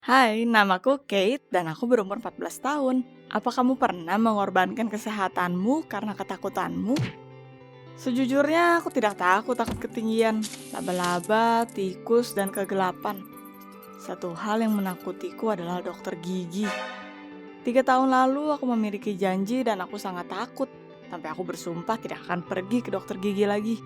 Hai, namaku Kate dan aku berumur 14 tahun. Apa kamu pernah mengorbankan kesehatanmu karena ketakutanmu? Sejujurnya aku tidak takut ketinggian, laba-laba, tikus, dan kegelapan. Satu hal yang menakutiku adalah dokter gigi. 3 tahun lalu aku memiliki janji dan aku sangat takut. Sampai aku bersumpah tidak akan pergi ke dokter gigi lagi.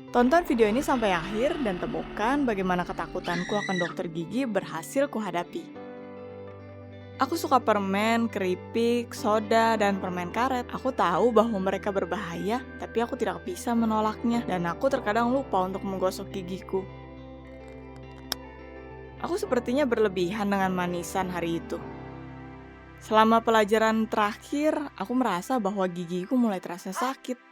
Tonton video ini sampai akhir dan temukan bagaimana ketakutanku akan dokter gigi berhasil kuhadapi. Aku suka permen, keripik, soda, dan permen karet. Aku tahu bahwa mereka berbahaya, tapi aku tidak bisa menolaknya, dan aku terkadang lupa untuk menggosok gigiku. Aku sepertinya berlebihan dengan manisan hari itu. Selama pelajaran terakhir, aku merasa bahwa gigiku mulai terasa sakit.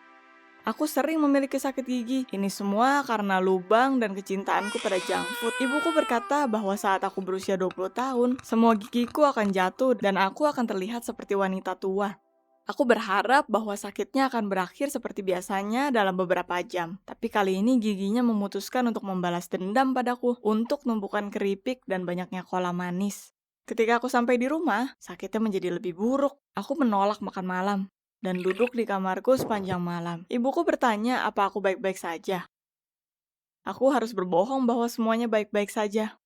Aku sering memiliki sakit gigi. Ini semua karena lubang dan kecintaanku pada junk food. Ibuku berkata bahwa saat aku berusia 20 tahun, semua gigiku akan jatuh dan aku akan terlihat seperti wanita tua. Aku berharap bahwa sakitnya akan berakhir seperti biasanya dalam beberapa jam. Tapi kali ini giginya memutuskan untuk membalas dendam padaku untuk numpukan keripik dan banyaknya kola manis. Ketika aku sampai di rumah, sakitnya menjadi lebih buruk. Aku menolak makan malam dan duduk di kamarku sepanjang malam. Ibuku bertanya apa aku baik-baik saja. Aku harus berbohong bahwa semuanya baik-baik saja.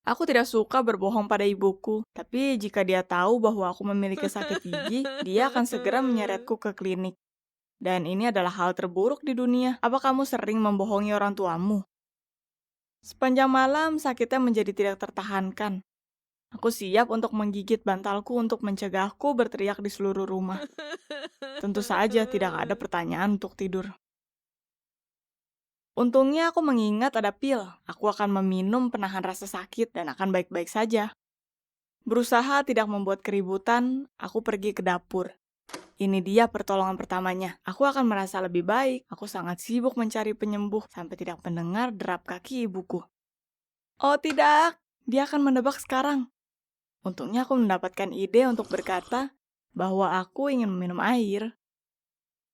Aku tidak suka berbohong pada ibuku, tapi jika dia tahu bahwa aku memiliki sakit gigi, dia akan segera menyeretku ke klinik. Dan ini adalah hal terburuk di dunia. Apa kamu sering membohongi orang tuamu? Sepanjang malam, sakitnya menjadi tidak tertahankan. Aku siap untuk menggigit bantalku untuk mencegahku berteriak di seluruh rumah. Tentu saja tidak ada pertanyaan untuk tidur. Untungnya aku mengingat ada pil. Aku akan meminum penahan rasa sakit dan akan baik-baik saja. Berusaha tidak membuat keributan, aku pergi ke dapur. Ini dia pertolongan pertamanya. Aku akan merasa lebih baik. Aku sangat sibuk mencari penyembuh sampai tidak mendengar derap kaki ibuku. Oh tidak, dia akan menebak sekarang. Untungnya aku mendapatkan ide untuk berkata bahwa aku ingin meminum air.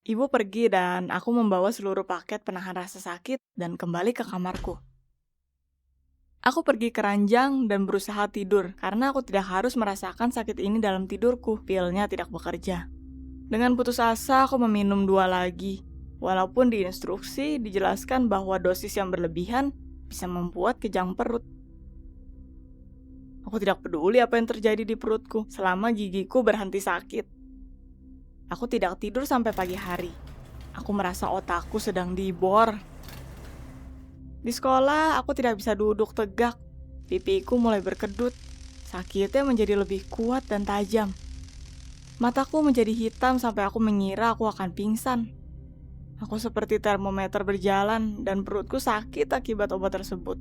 Ibu pergi dan aku membawa seluruh paket penahan rasa sakit dan kembali ke kamarku. Aku pergi ke ranjang dan berusaha tidur karena aku tidak harus merasakan sakit ini dalam tidurku. Pilnya tidak bekerja. Dengan putus asa, aku meminum 2 lagi. Walaupun di instruksi dijelaskan bahwa dosis yang berlebihan bisa membuat kejang perut. Aku tidak peduli apa yang terjadi di perutku selama gigiku berhenti sakit. Aku tidak tidur sampai pagi hari. Aku merasa otakku sedang dibor. Di sekolah, aku tidak bisa duduk tegak. Pipiku mulai berkedut. Sakitnya menjadi lebih kuat dan tajam. Mataku menjadi hitam sampai aku mengira aku akan pingsan. Aku seperti termometer berjalan dan perutku sakit akibat obat tersebut.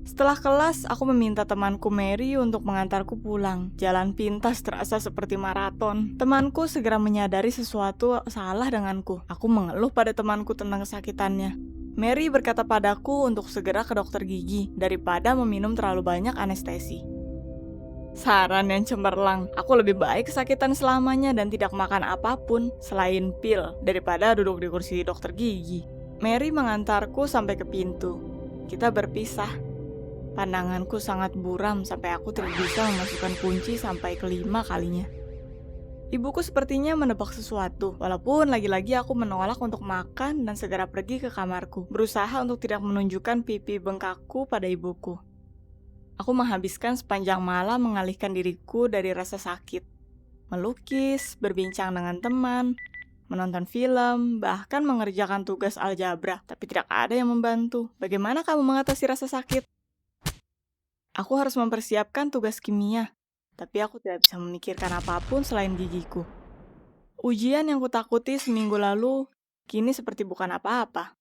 Setelah kelas, aku meminta temanku Mary untuk mengantarku pulang. Jalan pintas terasa seperti maraton. Temanku segera menyadari sesuatu salah denganku. Aku mengeluh pada temanku tentang kesakitannya. Mary berkata padaku untuk segera ke dokter gigi daripada meminum terlalu banyak anestesi. Saran yang cemerlang, aku lebih baik kesakitan selamanya dan tidak makan apapun selain pil daripada duduk di kursi dokter gigi. Mary mengantarku sampai ke pintu. Kita berpisah. Pandanganku sangat buram sampai aku tidak bisa memasukkan kunci sampai kelima kalinya. Ibuku sepertinya menebak sesuatu, walaupun lagi-lagi aku menolak untuk makan dan segera pergi ke kamarku, berusaha untuk tidak menunjukkan pipi bengkakku pada ibuku. Aku menghabiskan sepanjang malam mengalihkan diriku dari rasa sakit. Melukis, berbincang dengan teman, menonton film, bahkan mengerjakan tugas aljabrah, tapi tidak ada yang membantu. Bagaimana kamu mengatasi rasa sakit? Aku harus mempersiapkan tugas kimia, tapi aku tidak bisa memikirkan apapun selain gigiku. Ujian yang kutakuti seminggu lalu, kini seperti bukan apa-apa.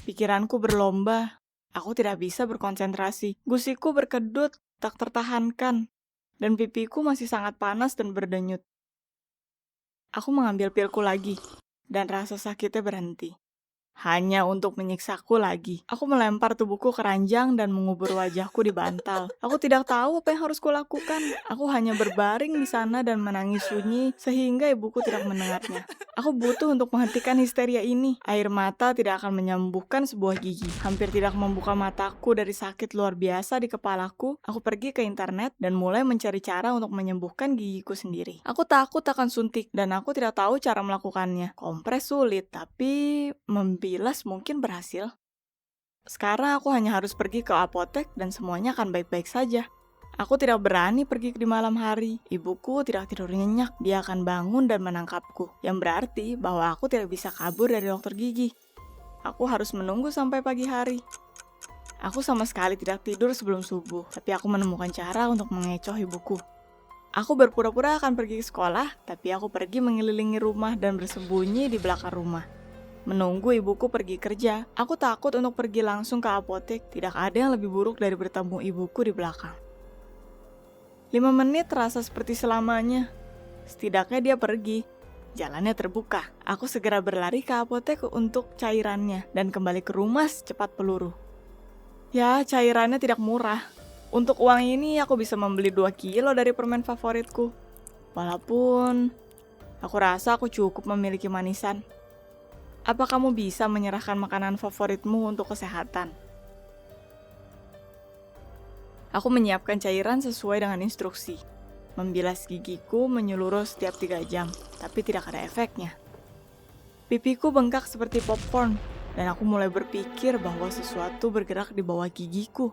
Pikiranku berlomba, aku tidak bisa berkonsentrasi. Gusiku berkedut, tak tertahankan, dan pipiku masih sangat panas dan berdenyut. Aku mengambil pilku lagi, dan rasa sakitnya berhenti. hanya untuk menyiksaku lagi. Aku melempar tubuhku ke ranjang dan mengubur wajahku di bantal. Aku tidak tahu apa yang harus kulakukan. Aku hanya berbaring di sana dan menangis sunyi sehingga ibuku tidak mendengarnya. Aku butuh untuk menghentikan histeria ini. Air mata tidak akan menyembuhkan sebuah gigi. Hampir tidak membuka mataku dari sakit luar biasa di kepalaku. Aku pergi ke internet dan mulai mencari cara untuk menyembuhkan gigiku sendiri. Aku takut akan suntik dan aku tidak tahu cara melakukannya. Kompres sulit, tapi membilas mungkin berhasil. Sekarang aku hanya harus pergi ke apotek dan semuanya akan baik-baik saja. Aku tidak berani pergi di malam hari. Ibuku tidak tidur nyenyak. Dia akan bangun dan menangkapku. Yang berarti bahwa aku tidak bisa kabur dari dokter gigi. Aku harus menunggu sampai pagi hari. Aku sama sekali tidak tidur sebelum subuh. Tapi aku menemukan cara untuk mengecoh ibuku. Aku berpura-pura akan pergi ke sekolah. Tapi aku pergi mengelilingi rumah dan bersembunyi di belakang rumah. Menunggu ibuku pergi kerja. Aku takut untuk pergi langsung ke apotek. Tidak ada yang lebih buruk dari bertemu ibuku di belakang. 5 menit terasa seperti selamanya. Setidaknya dia pergi. Jalannya terbuka. Aku segera berlari ke apotek untuk cairannya dan kembali ke rumah secepat peluru. Ya, cairannya tidak murah. Untuk uang ini aku bisa membeli 2 kilo dari permen favoritku. Walaupun aku rasa aku cukup memiliki manisan. Apa kamu bisa menyerahkan makanan favoritmu untuk kesehatan? Aku menyiapkan cairan sesuai dengan instruksi. Membilas gigiku menyeluruh setiap 3 jam, tapi tidak ada efeknya. Pipiku bengkak seperti popcorn, dan aku mulai berpikir bahwa sesuatu bergerak di bawah gigiku.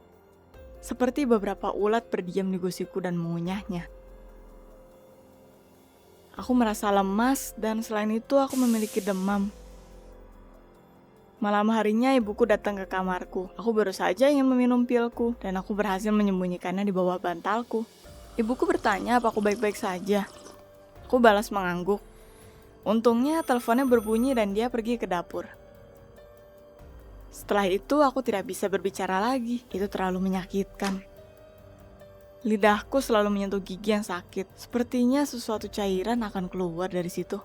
Seperti beberapa ulat berdiam di gusiku dan mengunyahnya. Aku merasa lemas dan selain itu aku memiliki demam. Malam harinya ibuku datang ke kamarku. Aku baru saja ingin meminum pilku dan aku berhasil menyembunyikannya di bawah bantalku. Ibuku bertanya apa aku baik-baik saja. Aku balas mengangguk. Untungnya teleponnya berbunyi dan dia pergi ke dapur. Setelah itu aku tidak bisa berbicara lagi. Itu terlalu menyakitkan. Lidahku selalu menyentuh gigi yang sakit. Sepertinya sesuatu cairan akan keluar dari situ.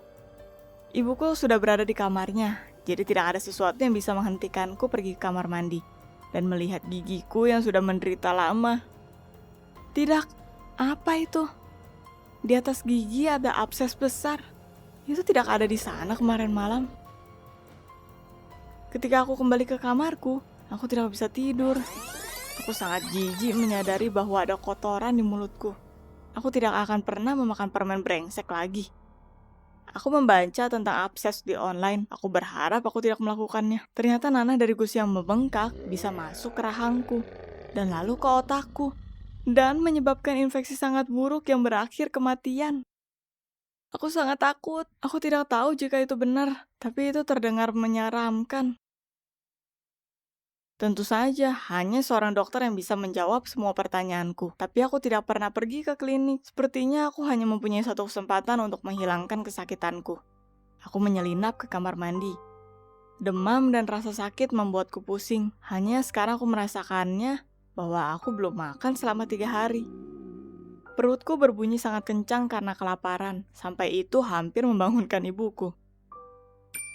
Ibuku sudah berada di kamarnya. Jadi tidak ada sesuatu yang bisa menghentikanku pergi ke kamar mandi dan melihat gigiku yang sudah menderita lama. Tidak, apa itu? Di atas gigi ada abses besar. Itu tidak ada di sana kemarin malam. Ketika aku kembali ke kamarku, aku tidak bisa tidur. Aku sangat jijik menyadari bahwa ada kotoran di mulutku. Aku tidak akan pernah memakan permen brengsek lagi. Aku membaca tentang abses di online. Aku berharap aku tidak melakukannya. Ternyata nanah dari gusi yang membengkak bisa masuk ke rahangku dan lalu ke otakku dan menyebabkan infeksi sangat buruk yang berakhir kematian. Aku sangat takut. Aku tidak tahu jika itu benar, tapi itu terdengar menyeramkan. Tentu saja, hanya seorang dokter yang bisa menjawab semua pertanyaanku. Tapi aku tidak pernah pergi ke klinik. Sepertinya aku hanya mempunyai satu kesempatan untuk menghilangkan kesakitanku. Aku menyelinap ke kamar mandi. Demam dan rasa sakit membuatku pusing. Hanya sekarang aku merasakannya bahwa aku belum makan selama 3 hari. Perutku berbunyi sangat kencang karena kelaparan. Sampai itu hampir membangunkan ibuku.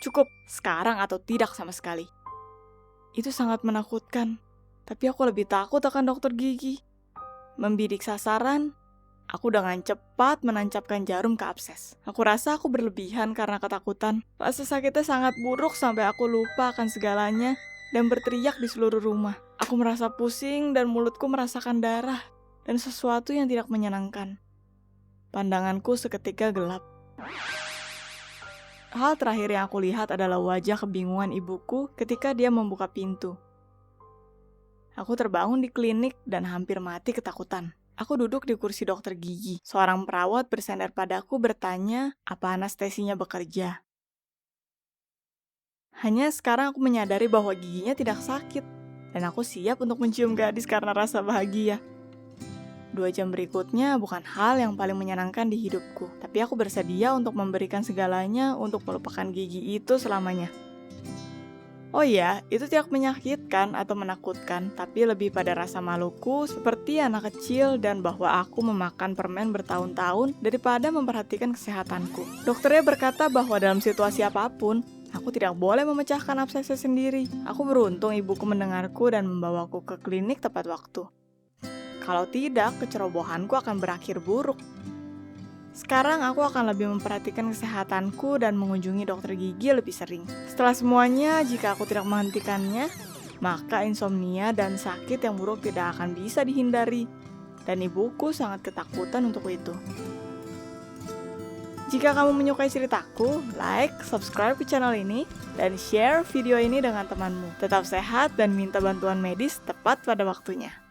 Cukup, sekarang atau tidak sama sekali. Itu sangat menakutkan, tapi aku lebih takut akan dokter gigi. Membidik sasaran, aku dengan cepat menancapkan jarum ke abses. Aku rasa aku berlebihan karena ketakutan. Rasa sakitnya sangat buruk sampai aku lupa akan segalanya dan berteriak di seluruh rumah. Aku merasa pusing dan mulutku merasakan darah dan sesuatu yang tidak menyenangkan. Pandanganku seketika gelap. Hal terakhir yang aku lihat adalah wajah kebingungan ibuku ketika dia membuka pintu. Aku terbangun di klinik dan hampir mati ketakutan. Aku duduk di kursi dokter gigi. Seorang perawat bersandar padaku bertanya apa anestesinya bekerja. Hanya sekarang aku menyadari bahwa giginya tidak sakit. Dan aku siap untuk mencium gadis karena rasa bahagia. 2 jam berikutnya bukan hal yang paling menyenangkan di hidupku, tapi aku bersedia untuk memberikan segalanya untuk melupakan gigi itu selamanya. Oh iya, itu tidak menyakitkan atau menakutkan, tapi lebih pada rasa maluku seperti anak kecil dan bahwa aku memakan permen bertahun-tahun daripada memperhatikan kesehatanku. Dokternya berkata bahwa dalam situasi apapun, Aku tidak boleh memecahkan absesnya sendiri. Aku beruntung ibuku mendengarku dan membawaku ke klinik tepat waktu. Kalau tidak, kecerobohanku akan berakhir buruk. Sekarang aku akan lebih memperhatikan kesehatanku dan mengunjungi dokter gigi lebih sering. Setelah semuanya, jika aku tidak menghentikannya, maka insomnia dan sakit yang buruk tidak akan bisa dihindari. Dan ibuku sangat ketakutan untuk itu. Jika kamu menyukai ceritaku, like, subscribe ke channel ini, dan share video ini dengan temanmu. Tetap sehat dan minta bantuan medis tepat pada waktunya.